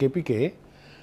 KPK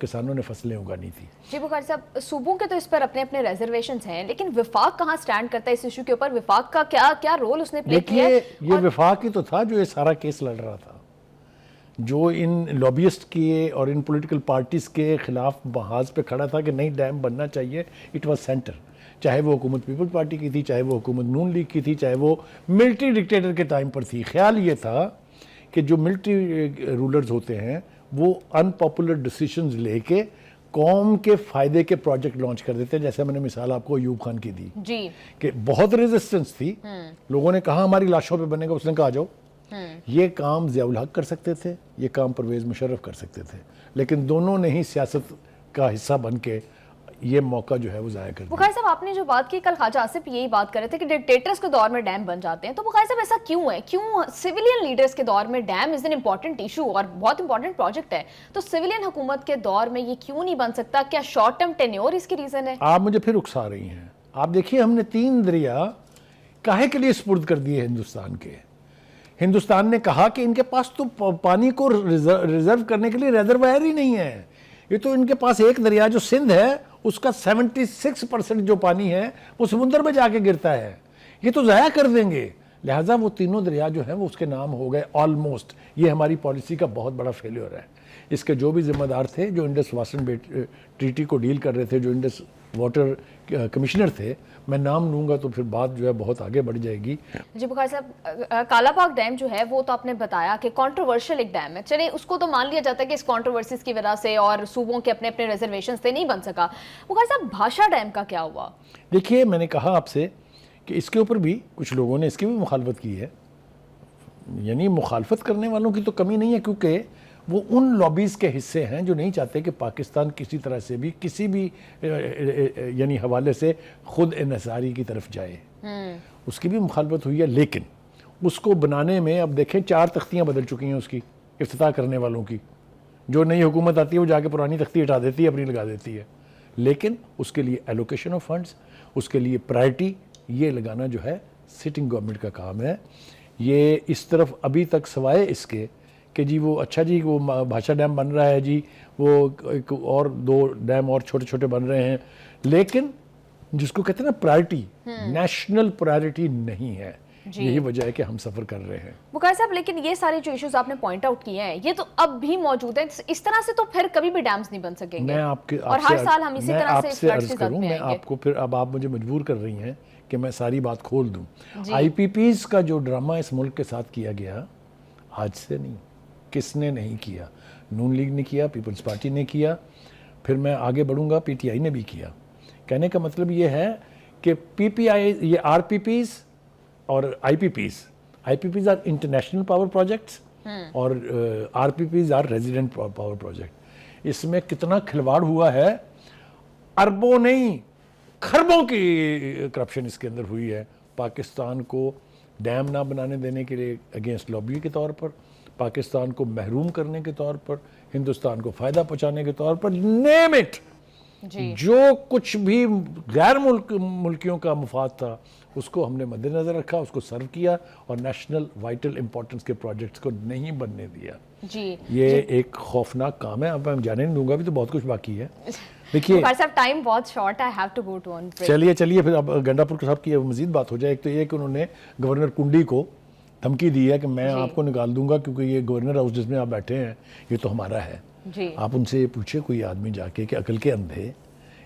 کسانوں نے فصلیں اگانی تھی. جی بخاری صاحب، صوبوں کے تو اس پر اپنے اپنے ریزرویشنز ہیں، لیکن وفاق کہاں سٹینڈ کرتا ہے اس ایشو کے اوپر؟ وفاق کا کیا رول اس نے پلے کیا ہے؟ دیکھیے یہ وفاق ہی تو تھا جو یہ سارا کیس لڑ رہا تھا، جو ان لابیسٹ کے اور ان پولیٹیکل پارٹیز کے خلاف محاذ پہ کھڑا تھا کہ نہیں ڈیم بننا چاہیے. اٹ واز سینٹر، چاہے وہ حکومت پیپل پارٹی کی تھی، چاہے وہ حکومت نون لیگ کی تھی، چاہے وہ ملٹری ڈکٹیٹر کے ٹائم پر تھی. خیال یہ تھا کہ جو ملٹری رولرز ہوتے ہیں وہ ان پاپولر ڈیسیشنز لے کے قوم کے فائدے کے پروجیکٹ لانچ کر دیتے ہیں. جیسے میں نے مثال آپ کو ایوب خان کی دی جی کہ بہت ریزسٹنس تھی، لوگوں نے کہا ہماری لاشوں پہ بنے گا، اس نے کہا جاؤ. یہ کام ضیاء الحق کر سکتے تھے، یہ کام پرویز مشرف کر سکتے تھے، لیکن دونوں نے ہی سیاست کا حصہ بن کے یہ موقع جو ہے وہ ضائع کر دیا. بخاری صاحب، آپ نے جو بات کی کل خواجہ آصف یہی بات کر رہے تھے کہ ڈکٹیٹرز کے دور میں ڈیم بن جاتے ہیں، تو بخاری صاحب ایسا کیوں ہے؟ کیوں سویلین لیڈرز کے دور میں dam is an important issue اور بہت امپورٹنٹ پروجیکٹ ہے، تو سویلین حکومت کے دور میں یہ کیوں نہیں بن سکتا؟ کیا شارٹ ٹرم ٹینیور اس کی ریزن ہے؟ آپ مجھے پھر اکسا رہی ہیں. آپ دیکھیے ہم نے 3 دریا کاہے کے لیے سپرد کر دیے ہندوستان کے. ہندوستان نے کہا کہ ان کے پاس تو پانی کو ریزرو کرنے کے لیے ریزروائر ہی نہیں ہے. یہ تو ان کے پاس ایک دریا جو سندھ ہے اس کا 76% جو پانی ہے وہ سمندر میں جا کے گرتا ہے، یہ تو ضائع کر دیں گے. لہٰذا وہ تینوں دریا جو ہیں وہ اس کے نام ہو گئے آلموسٹ. یہ ہماری پالیسی کا بہت بڑا فیلیور ہے. اس کے جو بھی ذمہ دار تھے، جو انڈس واسن ٹریٹی کو ڈیل کر رہے تھے، جو انڈس واٹر کمشنر تھے، میں نام لوں گا تو پھر بات جو ہے بہت آگے بڑھ جائے گی. جی بخاری صاحب، کالا باغ ڈیم جو ہے وہ تو آپ نے بتایا کہ کنٹروورشل ایک ڈیم ہے، چلے اس کو تو مان لیا جاتا ہے کہ اس کنٹروورسیز کی وجہ سے اور صوبوں کے اپنے اپنے ریزرویشن سے نہیں بن سکا. بخاری صاحب، بھاشا ڈیم کا کیا ہوا؟ دیکھیے میں نے کہا آپ سے کہ اس کے اوپر بھی کچھ لوگوں نے اس کی بھی مخالفت کی ہے. یعنی مخالفت کرنے والوں کی تو کمی نہیں ہے، کیونکہ وہ ان لابیز کے حصے ہیں جو نہیں چاہتے کہ پاکستان کسی طرح سے بھی کسی بھی یعنی حوالے سے خود انحصاری کی طرف جائے. اس کی بھی مخالفت ہوئی ہے، لیکن اس کو بنانے میں اب دیکھیں 4 تختیاں بدل چکی ہیں اس کی افتتاح کرنے والوں کی. جو نئی حکومت آتی ہے وہ جا کے پرانی تختی ہٹا دیتی ہے، اپنی لگا دیتی ہے. لیکن اس کے لیے ایلوکیشن آف فنڈز، اس کے لیے پرائرٹی یہ لگانا جو ہے سٹنگ گورنمنٹ کا کام ہے. یہ اس طرف ابھی تک سوائے اس کے کہ جی وہ اچھا جی وہ بھاشا ڈیم بن رہا ہے، جی وہ ایک اور 2 ڈیم اور چھوٹے چھوٹے بن رہے ہیں، لیکن جس کو کہتے ہیں نا پرائرٹی، نیشنل پرائرٹی نہیں ہے. یہی وجہ ہے کہ ہم سفر کر رہے ہیں. بخاری صاحب، لیکن یہ سارے جو ایشوز آپ نے پوائنٹ آؤٹ کیے ہیں یہ تو اب بھی موجود ہیں. اس طرح سے تو پھر کبھی بھی ڈیمز نہیں بن سکیں گے، اور ہر سال ہم اسی طرح سے فلڈز کی زد میں آئیں گے. آپ کو پھر اب آپ مجھے مجبور کر رہی ہیں کہ میں ساری بات کھول دوں. آئی پی پیز کا جو ڈرامہ اس ملک کے ساتھ کیا گیا آج سے نہیں. کس نے نہیں کیا؟ نون لیگ نے کیا، پیپلز پارٹی نے کیا، پھر میں آگے بڑھوں گا پی ٹی آئی نے بھی کیا. کہنے کا مطلب یہ ہے کہ پی پی آئی، یہ آر پی پیز اور I P Ps are international power projects اور R P Ps are resident power project. اس میں کتنا کھلواڑ ہوا ہے، اربوں نہیں خربوں کی کرپشن اس کے اندر ہوئی ہے. پاکستان کو ڈیم نہ بنانے دینے کے لیے اگینسٹ لابی کے طور پر، پاکستان کو محروم کرنے کے طور پر، ہندوستان کو فائدہ پہنچانے کے طور پر، نیم اٹ. جو کچھ بھی غیر ملکیوں کا مفاد تھا اس کو ہم نے مد نظر رکھا، اس کو سرو کیا، اور نیشنل وائٹل امپورٹنس کے پروجیکٹس کو نہیں بننے دیا. یہ ایک خوفناک کام ہے. اب میں جانے نہیں دوں گا، ابھی تو بہت کچھ باقی ہے. دیکھیے ٹائم بہت شارٹ ہے، I have to go to one break. چلیے پھر اب گنڈا پور صاحب کی مزید بات ہو جائے. ایک تو یہ کہ انہوں نے گورنر کنڈی کو دھمکی دی ہے کہ میں آپ کو نکال دوں گا کیونکہ یہ گورنر ہاؤس جس میں آپ بیٹھے ہیں یہ تو ہمارا ہے. آپ ان سے یہ پوچھے کوئی آدمی جا کے کہ عقل کے اندھے،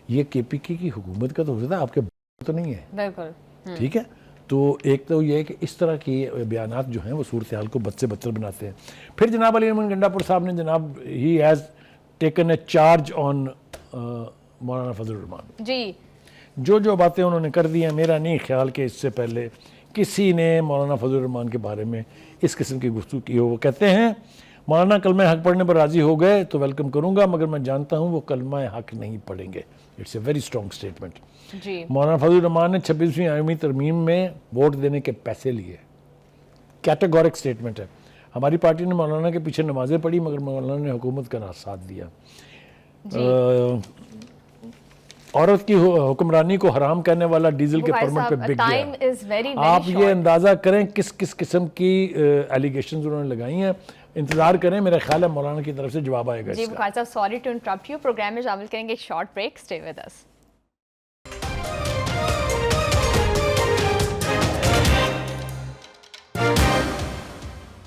یہ کے پی کی حکومت کا تو ہو سکتا ہے، آپ کے تو نہیں ہے. بالکل ٹھیک ہے. تو ایک تو یہ ہے کہ اس طرح کی بیانات جو ہیں وہ صورتحال کو بد سے بدتر بناتے ہیں. پھر جناب علی احمد گنڈا پور صاحب نے جناب he has taken a charge on مولانا فضل الرحمان. جی جو باتیں انہوں نے کر دی ہیں، میرا نہیں خیال کہ اس سے پہلے کسی نے مولانا فضل الرحمان کے بارے میں اس قسم کی گفتگو کی ہو. وہ کہتے ہیں مولانا کلمہ حق پڑھنے پر راضی ہو گئے تو ویلکم کروں گا، مگر میں جانتا ہوں وہ کلمہ حق نہیں پڑھیں گے. It's a very strong statement. Maulana Fazlur الرحمان نے 26ویں آئینی ترمیم میں ووٹ دینے کے پیسے لیے. کیٹیگورک اسٹیٹمنٹ ہے. ہماری پارٹی نے مولانا کے پیچھے نمازیں پڑھی مگر مولانا نے حکومت کا ساتھ دیا. عورت کی حکمرانی کو حرام کہنے والا ڈیزل کے پرمٹ پہ بک گیا. آپ یہ اندازہ کریں کس قسم کی ایلیگیشنز انہوں نے لگائی ہیں. انتظار کریں, میرا خیال ہے مولانا کی طرف سے جواب آئے گا جی اس کا. بخاری صاحب, sorry to interrupt you, programme میں شامل کریں گے ایک short break, stay with us.